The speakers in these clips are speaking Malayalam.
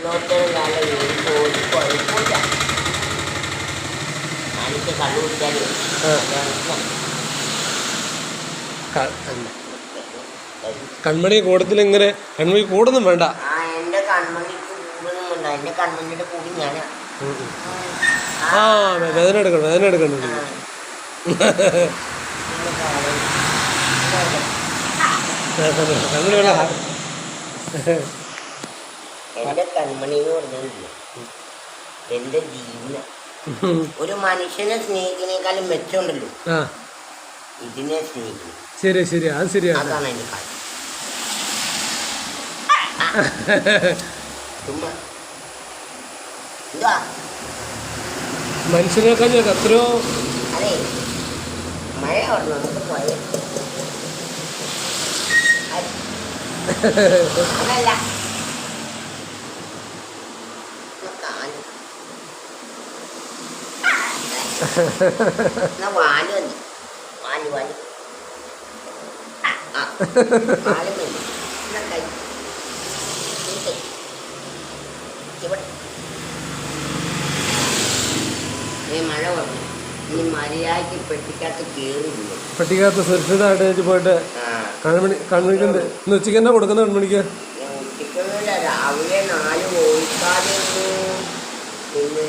നോക്കിയാലും കാലം ഒരു കുഴപ്പമില്ല. എനിക്ക് കണ്ണു പിടിച്ചാലും കൺമണി കൂടത്തിൽ ഇങ്ങനെ കൺമണി കൂടുന്നും വേണ്ട. എന്റെ കൺമണിക്ക് കൂടുന്നും വേണ്ട. എന്റെ കൺമണിയുടെ കൂടി ഞാനാ. വേദന എടുക്കണം, വേദന എടുക്കണം. എന്റെ കൺമണി എന്ന് പറഞ്ഞില്ല എന്റെ ജീവന. ഒരു മനുഷ്യനെ സ്നേഹിക്കുന്നേക്കാളും മെച്ചമുണ്ടല്ലോ ഇതിനെ സ്നേഹിക്കുന്നു. ശരി ശരി, അത് ശരിയാണ്. അതാണ് എന്റെ കാര്യം. എന്താ മനുഷ്യനേക്കാൾ എത്രയോ. അതെ, മഴ പറഞ്ഞു നമുക്ക് പോയ അതല്ല വാല് വന്നു. വാല് വാല് വാല് വന്നു. മഴ വന്നു. ഇനി മര്യാദക്ക് പെട്ടിക്കകത്ത് കയറില്ല. പെട്ടിക്കകത്ത് സുരക്ഷിതമായിട്ട് പോയിട്ട് കൺമണിക്ക് ഇന്ന് ഉച്ചയ്ക്ക് തന്നെ കൊടുക്കുന്ന കൺമണിക്ക്. ഉച്ചക്കൊന്നുമില്ല, രാവിലെ 4 കോഴിക്കാലും പിന്നെ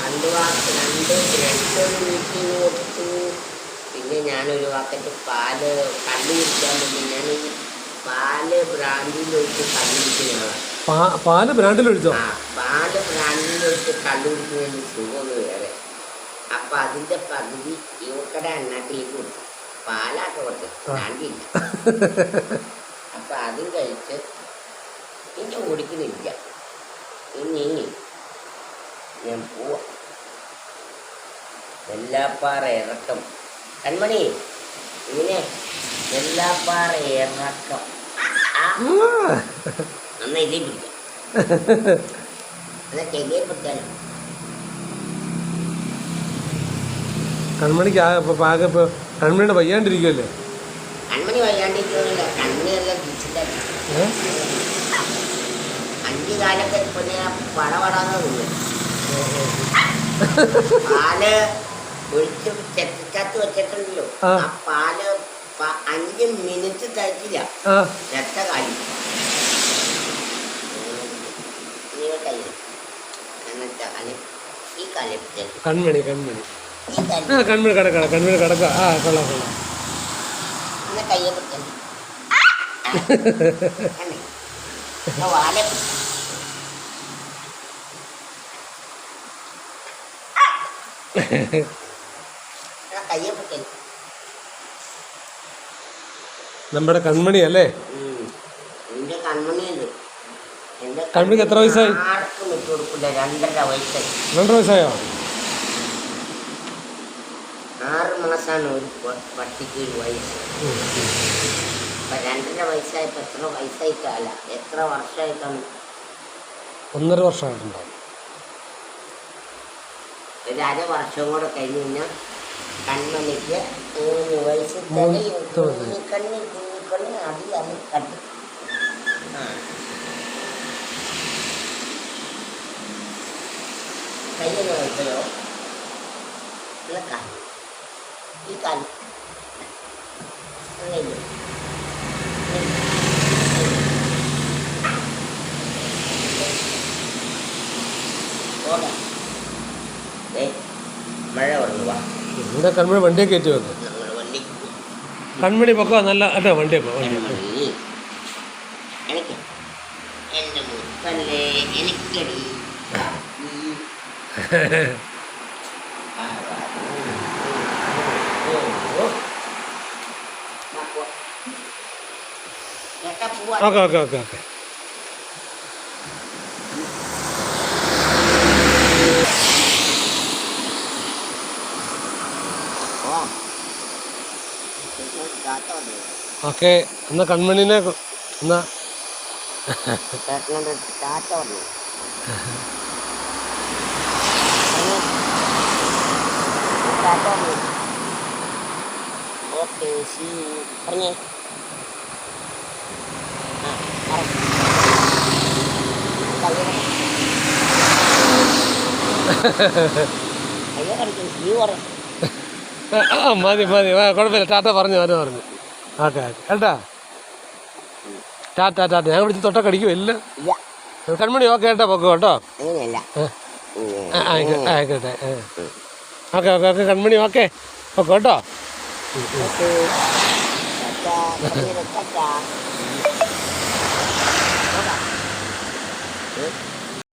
2 മീറ്റിങ് കൊടുത്തു. പിന്നെ ഞാനൊരു പാക്കറ്റ് പാല് കള്ളു കുടിക്കാൻ വേണ്ടി ഞാൻ പാല് ബ്രാൻഡിലൊഴിച്ച് കള്ളു കുടിക്കുന്നതാണ്. പാല് ബ്രാൻഡിലൊഴിച്ചോ? പാല് ബ്രാൻഡിലൊഴിച്ച് കള്ളു കുടിക്കുന്നതിന് സുഖമൊന്നും വേറെ. അപ്പം അതിൻ്റെ പകുതി യുവക്കട എണ്ണാട്ടിലേക്ക് കൊടുത്തു. പാലാട്ട് കൊടുത്തു, ബ്രാൻഡില്ല. അപ്പം അതും കഴിച്ച് എനിക്ക് കുടിക്കുന്നില്ല. ഇനി ഞാൻ പോവാം. വെള്ളാപ്പാറ ഇറക്കം കൺമണി, ഇങ്ങനെ വെള്ളാപ്പാറ ഇറക്കം നന്നായി ഇതേ പിടിക്കാം. അതൊക്കെ എങ്ങനെ പിടിക്കാനും കൺമണിക്ക് പാകം ഇപ്പോൾ കൺമണിയുടെ വയ്യാണ്ടിരിക്കുമല്ലേ? കൺമണി വയ്യാണ്ടിരിക്കുന്നില്ല, കൺമണിയെല്ലാം തിരിച്ചിട്ടാ. 5 കാലൊക്കെ ഇപ്പൊ ഞാൻ പടപടാന്ന് തോന്നുന്നു. പാല് ഒഴിച്ച് ചെത്തിക്കകത്ത് വെച്ചിട്ടുണ്ടല്ലോ, ആ പാല് 5 മിനിറ്റ് തയ്ക്കില്ല, രക്ത കാലി. ഈ കാലം കൺമണി കൺമണി കൺമണി കടക്ക കൺമണി കടക്ക. കൊള്ളാം കൊള്ളാം. കയ്യെ പിടിക്കണം. വാല കയ്യെ പിടിക്കണം. നമ്മുടെ കൺമണി അല്ലേ? എന്റെ കൺമണിയുണ്ട്. കൺമണിക്ക് എത്ര വയസ്സായി? ആർക്കും വിട്ടു കൊടുക്കില്ല. 2.5 വയസ്സായി. 2 വയസ്സായോ? 6 മാസമാണ് ഒരു പട്ടിക്ക് ഒരു വയസ്സ്. അപ്പം 2.5 വയസ്സായപ്പോൾ എത്ര വയസ്സായിട്ടല്ല, എത്ര വർഷമായിട്ടാണ്? 1.5 വർഷമായിട്ടുണ്ടാവും. ഒരു 1/2 വർഷം കൂടെ കഴിഞ്ഞ് കഴിഞ്ഞാൽ കൺമണിക്ക് 3 വയസ്സ് തികയും. കുഞ്ഞിക്കണ്ണി കുഞ്ഞിക്കണ്ണി അതിലാണ് കണ്ടു. കയ്യൊന്ന് വയ്ക്കലോ കാലം, ഈ കാലം അങ്ങനെ പോകാം. മഴ വന്നു. വാ, എന്താ കൺമണി വണ്ടിയെ കയറ്റി വെക്കും. വണ്ടിക്ക് കൺമണി പൊക്കോ നല്ല അതെ വണ്ടിയെ പോ. എനിക്ക് എൻ്റെ മുത്തല്ലേ എനിക്കടി. Okay okay okay okay. Okay, എന്നാ കൺമണിനെ എന്നാ ഓക്കെ പറഞ്ഞേ. കയ്യിൽ അയ്യോ കളിക്കും നീ പറ മതി കുഴപ്പമില്ല. ടാറ്റ പറഞ്ഞു പറഞ്ഞു ഓക്കെ കേട്ടാ. ടാറ്റ ഞാൻ വിളിച്ച് തൊട്ടൊക്കെ അടിക്കുമോ? ഇല്ല കൺമണി ഓക്കെ കേട്ടോ പൊക്കോ കേട്ടോ. അങ്ങനെയല്ല ആയിക്കോട്ടെ ഓക്കെ കൺമണി ഓക്കെ പൊക്കോ കേട്ടോ. Hãy subscribe cho kênh Ghiền Mì Gõ để không bỏ lỡ